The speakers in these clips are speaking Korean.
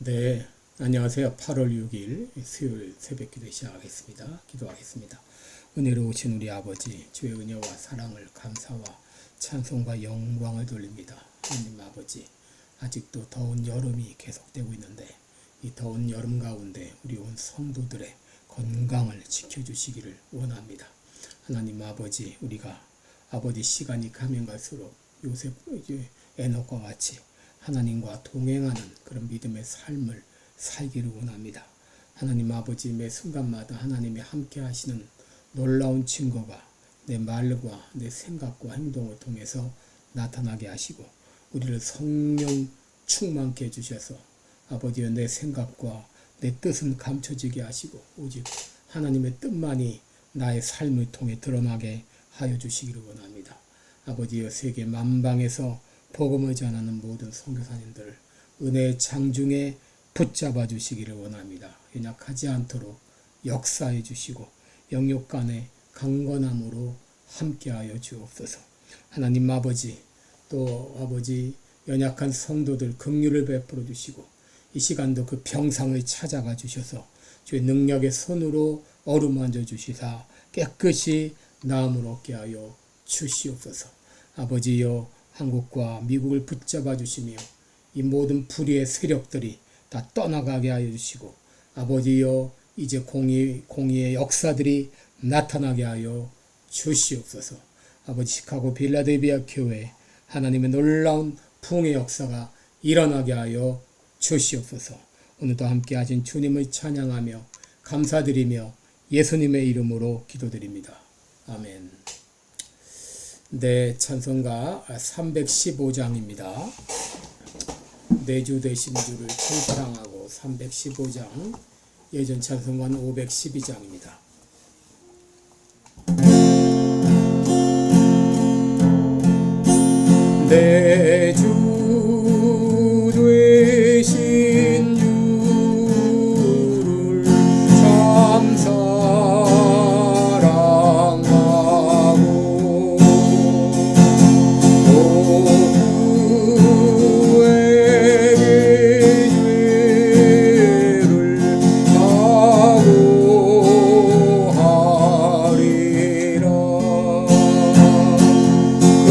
네, 안녕하세요. 8월 6일 수요일 새벽기도 시작하겠습니다. 기도하겠습니다. 은혜로우신 우리 아버지, 주의 은혜와 사랑을 감사와 찬송과 영광을 돌립니다. 하나님 아버지, 아직도 더운 여름이 계속되고 있는데 이 더운 여름 가운데 우리 온 성도들의 건강을 지켜주시기를 원합니다. 하나님 아버지, 우리가 아버지 시간이 가면 갈수록 요셉 에녹과 같이 하나님과 동행하는 그런 믿음의 삶을 살기를 원합니다. 하나님 아버지, 매 순간마다 하나님이 함께 하시는 놀라운 증거가 내 말과 내 생각과 행동을 통해서 나타나게 하시고 우리를 성령 충만케 해주셔서 아버지여 내 생각과 내 뜻은 감춰지게 하시고 오직 하나님의 뜻만이 나의 삶을 통해 드러나게 하여 주시기를 원합니다. 아버지여 세계 만방에서 복음을 전하는 모든 선교사님들을 은혜의 장중에 붙잡아 주시기를 원합니다. 연약하지 않도록 역사해 주시고 영육 간의 강건함으로 함께하여 주옵소서. 하나님 아버지, 또 아버지 연약한 성도들 긍휼을 베풀어 주시고 이 시간도 그 병상을 찾아가 주셔서 주의 능력의 손으로 어루만져 주시사 깨끗이 나음을 얻게 하여 주시옵소서. 아버지여, 한국과 미국을 붙잡아 주시며 이 모든 불의의 세력들이 다 떠나가게 하여 주시고 아버지여, 이제 공의의 역사들이 나타나게 하여 주시옵소서. 아버지, 시카고 빌라델비아 교회 하나님의 놀라운 부흥의 역사가 일어나게 하여 주시옵소서. 오늘도 함께 하신 주님을 찬양하며 감사드리며 예수님의 이름으로 기도드립니다. 아멘. 네, 찬송가 315장입니다. 내주 되신 주를 찬양하고 315장, 예전 찬송가는 512장입니다. 내주 되신 주를 참 사랑하고 또 그에게 죄를 사고하리라. 큰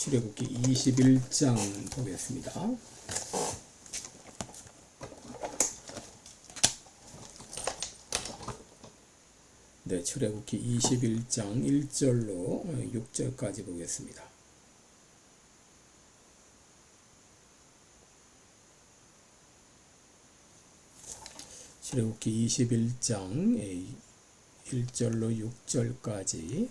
출애굽기 21장 보겠습니다. 네, 출애굽기 21장 1절로 6절까지 보겠습니다. 출애굽기 21장 1절로 6절까지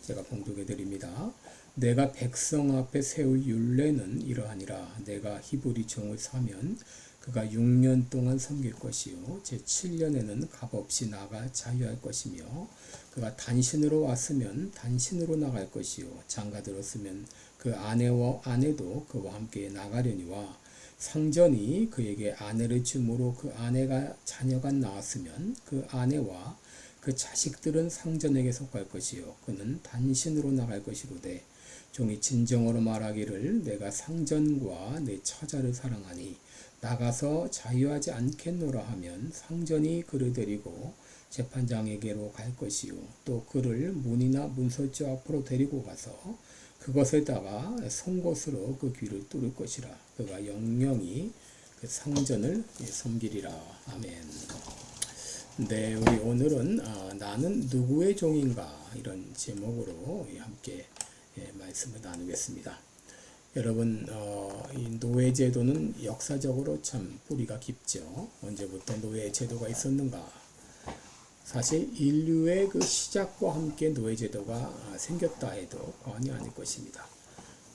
제가 봉독해 드립니다. 내가 백성 앞에 세울 율례는 이러하니라. 내가 히브리 종을 사면 그가 6년 동안 섬길 것이요 제7년에는 값없이 나가 자유할 것이며 그가 단신으로 왔으면 단신으로 나갈 것이요 장가 들었으면 그 아내와 아내도 그와 함께 나가려니와 상전이 그에게 아내를 주므로 그 아내가 자녀가 낳았으면 그 아내와 그 자식들은 상전에게 속할 것이요 그는 단신으로 나갈 것이로되 종이 진정으로 말하기를 내가 상전과 내 처자를 사랑하니 나가서 자유하지 않겠노라 하면 상전이 그를 데리고 재판장에게로 갈 것이요 또 그를 문이나 문설주 앞으로 데리고 가서 그것에다가 송곳으로 그 귀를 뚫을 것이라. 그가 영영이 그 상전을 섬기리라. 아멘. 네, 우리 오늘은 나는 누구의 종인가 이런 제목으로 함께 말씀을 나누겠습니다. 여러분, 이 노예제도는 역사적으로 참 뿌리가 깊죠. 언제부터 노예제도가 있었는가? 사실 인류의 그 시작과 함께 노예제도가 생겼다 해도 과언이 아닐 것입니다.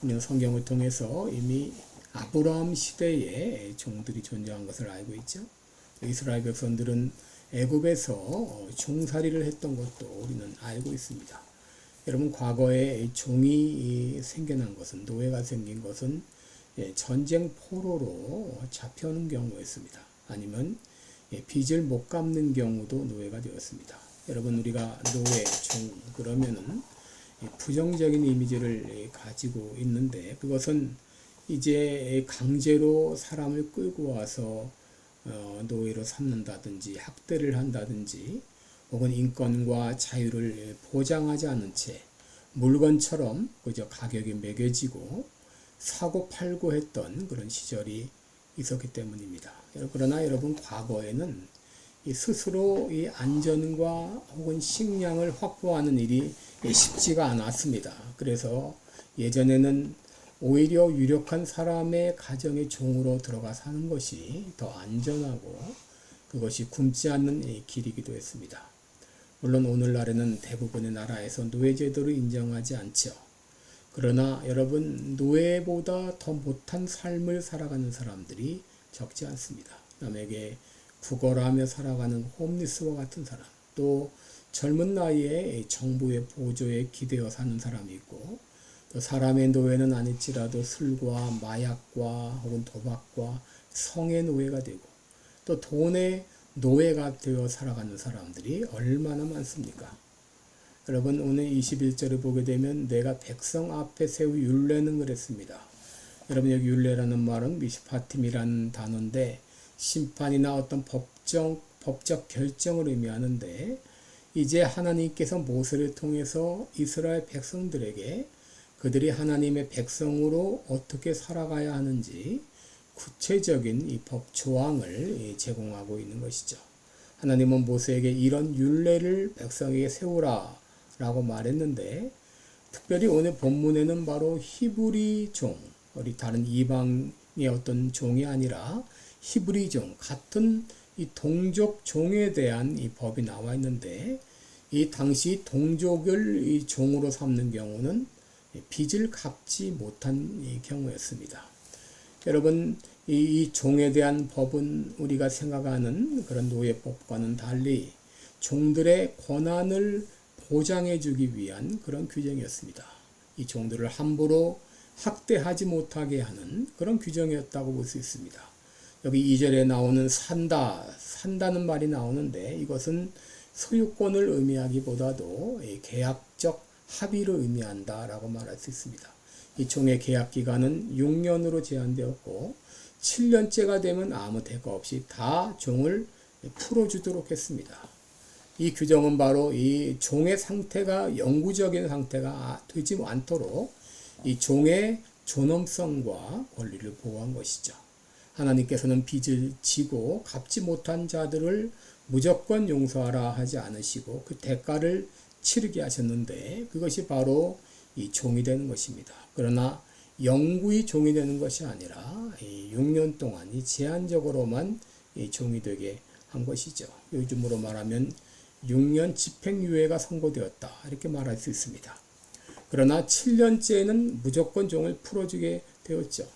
우리는 성경을 통해서 이미 아브라함 시대에 종들이 존재한 것을 알고 있죠. 이스라엘 백성들은 애굽에서 종살이를 했던 것도 우리는 알고 있습니다. 여러분, 과거에 종이 생겨난 것은, 노예가 생긴 것은 전쟁 포로로 잡혀오는 경우였습니다. 아니면 빚을 못 갚는 경우도 노예가 되었습니다. 여러분, 우리가 노예, 종 그러면은 부정적인 이미지를 가지고 있는데 그것은 이제 강제로 사람을 끌고 와서 노예로 삼는다든지 학대를 한다든지 혹은 인권과 자유를 보장하지 않은 채 물건처럼 그저 가격이 매겨지고 사고 팔고 했던 그런 시절이 있었기 때문입니다. 그러나 여러분, 과거에는 스스로 이 안전과 혹은 식량을 확보하는 일이 쉽지가 않았습니다. 그래서 예전에는 오히려 유력한 사람의 가정의 종으로 들어가 사는 것이 더 안전하고 그것이 굶지 않는 길이기도 했습니다. 물론 오늘날에는 대부분의 나라에서 노예제도를 인정하지 않죠. 그러나 여러분, 노예보다 더 못한 삶을 살아가는 사람들이 적지 않습니다. 남에게 구걸하며 살아가는 홈리스와 같은 사람, 또 젊은 나이에 정부의 보조에 기대어 사는 사람이 있고, 또 사람의 노예는 아닐지라도 술과 마약과 혹은 도박과 성의 노예가 되고, 또 돈의 노예가 되어 살아가는 사람들이 얼마나 많습니까? 여러분, 오늘 21절을 보게 되면 내가 백성 앞에 세울 율례는 그랬습니다. 여러분, 여기 율례라는 말은 미시파팀이라는 단어인데 심판이나 어떤 법적 결정을 의미하는데, 이제 하나님께서 모세를 통해서 이스라엘 백성들에게 그들이 하나님의 백성으로 어떻게 살아가야 하는지 구체적인 이 법 조항을 제공하고 있는 것이죠. 하나님은 모세에게 이런 율례를 백성에게 세우라 라고 말했는데, 특별히 오늘 본문에는 바로 히브리 종, 우리 다른 이방의 어떤 종이 아니라 히브리 종, 같은 이 동족 종에 대한 이 법이 나와 있는데, 이 당시 동족을 이 종으로 삼는 경우는 빚을 갚지 못한 이 경우였습니다. 여러분, 이 종에 대한 법은 우리가 생각하는 그런 노예법과는 달리 종들의 권한을 보장해주기 위한 그런 규정이었습니다. 이 종들을 함부로 학대하지 못하게 하는 그런 규정이었다고 볼 수 있습니다. 여기 2절에 나오는 산다는 말이 나오는데, 이것은 소유권을 의미하기보다도 계약적 합의를 의미한다라고 말할 수 있습니다. 이 종의 계약 기간은 6년으로 제한되었고 7년째가 되면 아무 대가 없이 다 종을 풀어주도록 했습니다. 이 규정은 바로 이 종의 상태가 영구적인 상태가 되지 않도록 이 종의 존엄성과 권리를 보호한 것이죠. 하나님께서는 빚을 지고 갚지 못한 자들을 무조건 용서하라 하지 않으시고 그 대가를 치르게 하셨는데 그것이 바로 이 종이 되는 것입니다. 그러나 영구히 종이 되는 것이 아니라 6년 동안 이 제한적으로만 이 종이 되게 한 것이죠. 요즘으로 말하면 6년 집행유예가 선고되었다 이렇게 말할 수 있습니다. 그러나 7년째에는 무조건 종을 풀어주게 되었죠.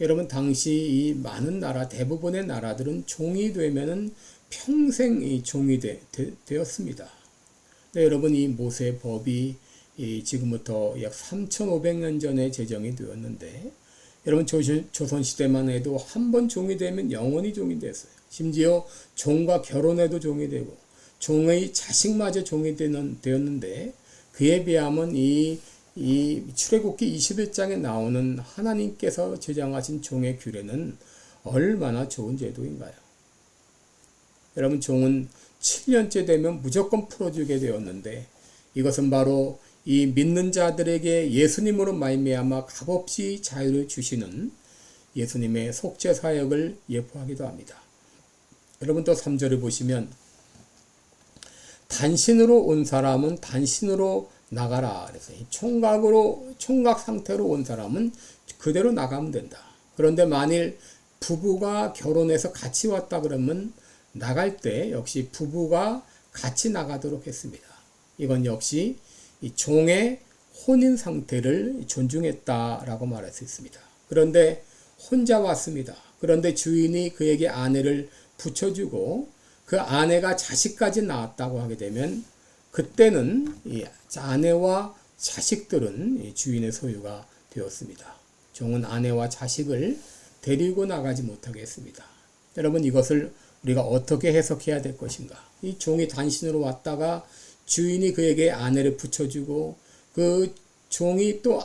여러분 당시 이 많은 나라 대부분의 나라들은 종이 되면은 평생 이 종이 되었습니다. 네, 여러분 이 모세 법이 지금부터 약 3,500년 전에 제정이 되었는데 여러분 조선시대만 해도 한 번 종이 되면 영원히 종이 됐어요. 심지어 종과 결혼해도 종이 되고 종의 자식마저 종이 되었는데 그에 비하면 이 출애굽기 21장에 나오는 하나님께서 제정하신 종의 규례는 얼마나 좋은 제도인가요? 여러분 종은 7년째 되면 무조건 풀어주게 되었는데 이것은 바로 이 믿는 자들에게 예수님으로 말미암아 값없이 자유를 주시는 예수님의 속죄 사역을 예표하기도 합니다. 여러분 또 3절을 보시면 단신으로 온 사람은 단신으로 나가라. 그래서 총각 상태로 온 사람은 그대로 나가면 된다. 그런데 만일 부부가 결혼해서 같이 왔다 그러면 나갈 때 역시 부부가 같이 나가도록 했습니다. 이건 역시 이 종의 혼인 상태를 존중했다라고 말할 수 있습니다. 그런데 혼자 왔습니다. 그런데 주인이 그에게 아내를 붙여주고 그 아내가 자식까지 낳았다고 하게 되면 그때는 이 아내와 자식들은 주인의 소유가 되었습니다. 종은 아내와 자식을 데리고 나가지 못하게 했습니다. 여러분 이것을 우리가 어떻게 해석해야 될 것인가? 이 종이 단신으로 왔다가 주인이 그에게 아내를 붙여주고 그 종이 또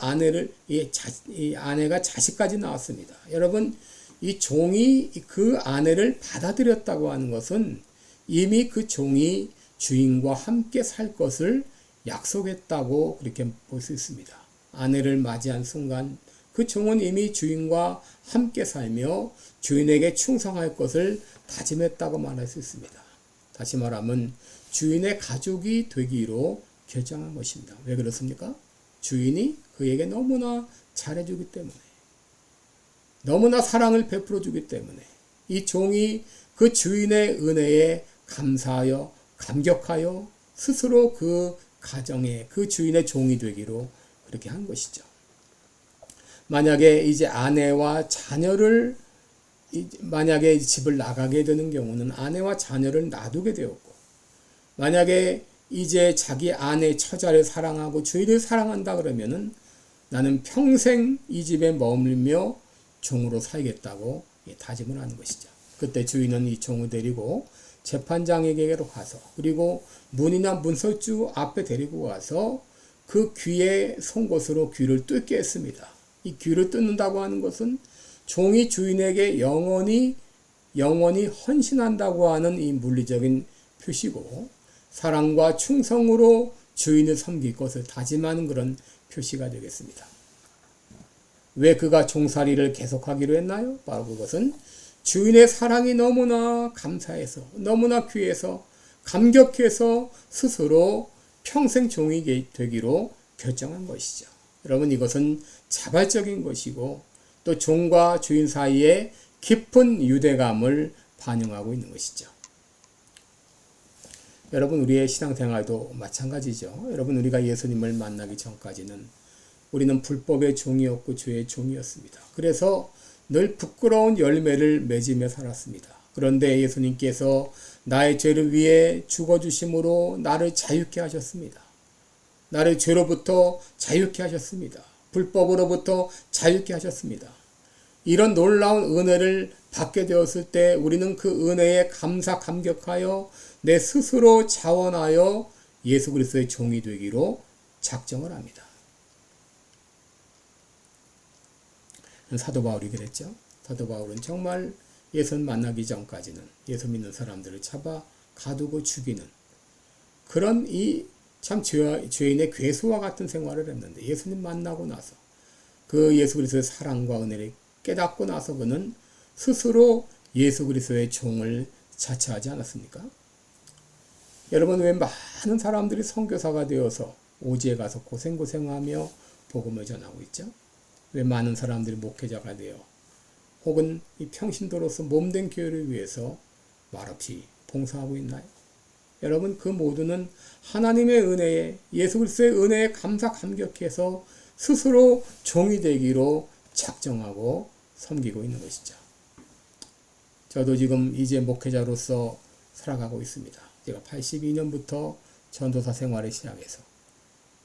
이 아내가 자식까지 낳았습니다. 여러분 이 종이 그 아내를 받아들였다고 하는 것은 이미 그 종이 주인과 함께 살 것을 약속했다고 그렇게 볼 수 있습니다. 아내를 맞이한 순간 그 종은 이미 주인과 함께 살며 주인에게 충성할 것을 다짐했다고 말할 수 있습니다. 다시 말하면 주인의 가족이 되기로 결정한 것입니다. 왜 그렇습니까? 주인이 그에게 너무나 잘해주기 때문에, 너무나 사랑을 베풀어주기 때문에 이 종이 그 주인의 은혜에 감사하여 감격하여 스스로 그 가정의 그 주인의 종이 되기로 그렇게 한 것이죠. 만약에 이제 아내와 자녀를 만약에 집을 나가게 되는 경우는 아내와 자녀를 놔두게 되었고 만약에 이제 자기 아내 처자를 사랑하고 주인을 사랑한다 그러면은 나는 평생 이 집에 머물며 종으로 살겠다고 다짐을 하는 것이죠. 그때 주인은 이 종을 데리고 재판장에게로 가서 그리고 문이나 문설주 앞에 데리고 가서 그 귀의 송곳으로 귀를 뚫게 했습니다. 이 귀를 뚫는다고 하는 것은 종이 주인에게 영원히 헌신한다고 하는 이 물리적인 표시고 사랑과 충성으로 주인을 섬길 것을 다짐하는 그런 표시가 되겠습니다. 왜 그가 종살이를 계속하기로 했나요? 바로 그것은 주인의 사랑이 너무나 감사해서 너무나 귀해서 감격해서 스스로 평생 종이 되기로 결정한 것이죠. 여러분 이것은 자발적인 것이고 또 종과 주인 사이에 깊은 유대감을 반영하고 있는 것이죠. 여러분 우리의 신앙생활도 마찬가지죠. 여러분 우리가 예수님을 만나기 전까지는 우리는 불법의 종이었고 죄의 종이었습니다. 그래서 늘 부끄러운 열매를 맺으며 살았습니다. 그런데 예수님께서 나의 죄를 위해 죽어주심으로 나를 자유케 하셨습니다. 나를 죄로부터 자유케 하셨습니다. 불법으로부터 자유케 하셨습니다. 이런 놀라운 은혜를 받게 되었을 때 우리는 그 은혜에 감격하여 내 스스로 자원하여 예수 그리스도의 종이 되기로 작정을 합니다. 사도 바울이 그랬죠. 사도 바울은 정말 예수 만나기 전까지는 예수 믿는 사람들을 잡아 가두고 죽이는 그런 이 참 죄인의 괴수와 같은 생활을 했는데 예수님 만나고 나서 그 예수 그리스도의 사랑과 은혜를 깨닫고 나서 그는 스스로 예수 그리스도의 종을 자처하지 않았습니까? 여러분, 왜 많은 사람들이 선교사가 되어서 오지에 가서 고생하며 복음을 전하고 있죠? 왜 많은 사람들이 목회자가 되어 혹은 이 평신도로서 몸된 교회를 위해서 말없이 봉사하고 있나요? 여러분, 그 모두는 하나님의 은혜에, 예수 그리스도의 은혜에 감격해서 스스로 종이 되기로 작정하고 섬기고 있는 것이죠. 저도 지금 이제 목회자로서 살아가고 있습니다. 제가 82년부터 전도사 생활을 시작해서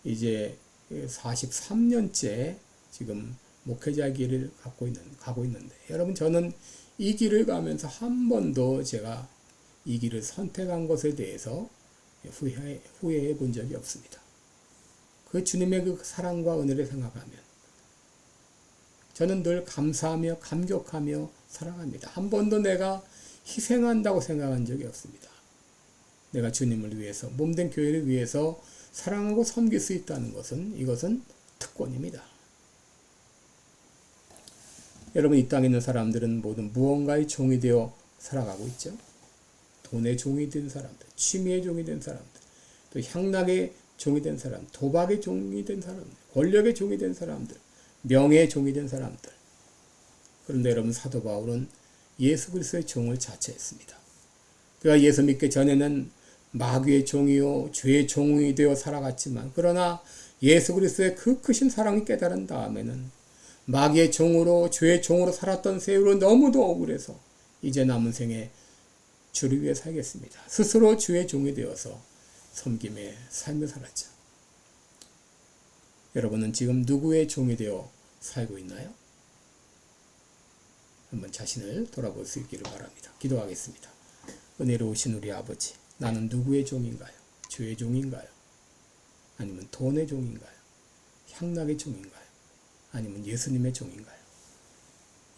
이제 43년째 지금 목회자 길을 가고 있는데, 여러분, 저는 이 길을 가면서 한 번도 제가 이 길을 선택한 것에 대해서 후회해 본 적이 없습니다. 그 주님의 그 사랑과 은혜를 생각하면 저는 늘 감사하며 감격하며 살아갑니다. 한 번도 내가 희생한다고 생각한 적이 없습니다. 내가 주님을 위해서, 몸된 교회를 위해서 사랑하고 섬길 수 있다는 것은, 이것은 특권입니다. 여러분, 이 땅에 있는 사람들은 모두 무언가의 종이 되어 살아가고 있죠. 돈의 종이 된 사람들, 취미의 종이 된 사람들, 또 향락의 종이 된 사람, 도박의 종이 된 사람들, 권력의 종이 된 사람들, 명예의 종이 된 사람들. 그런데 여러분, 사도 바울은 예수 그리스도의 종을 자처했습니다. 그가 예수 믿기 전에는 마귀의 종이요 죄의 종이 되어 살아갔지만, 그러나 예수 그리스도의 그 크신 사랑을 깨달은 다음에는 마귀의 종으로, 죄의 종으로 살았던 세월은 너무도 억울해서 이제 남은 생에 주를 위해 살겠습니다. 스스로 주의 종이 되어서 섬김의 삶을 살았죠. 여러분은 지금 누구의 종이 되어 살고 있나요? 한번 자신을 돌아볼 수 있기를 바랍니다. 기도하겠습니다. 은혜로우신 우리 아버지, 나는 누구의 종인가요? 주의 종인가요? 아니면 돈의 종인가요? 향락의 종인가요? 아니면 예수님의 종인가요?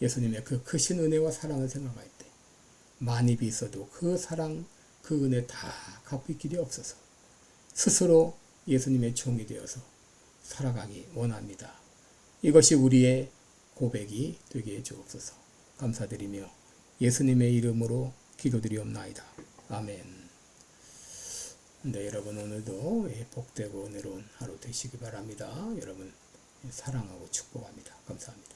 예수님의 그 크신 은혜와 사랑을 생각할 때 많이 빚어도 그 사랑, 그 은혜 다 갚을 길이 없어서 스스로 예수님의 종이 되어서 살아가기 원합니다. 이것이 우리의 고백이 되게 해주옵소서. 감사드리며 예수님의 이름으로 기도드리옵나이다. 아멘. 네, 여러분, 오늘도 복되고 은혜로운 하루 되시기 바랍니다. 여러분, 사랑하고 축복합니다. 감사합니다.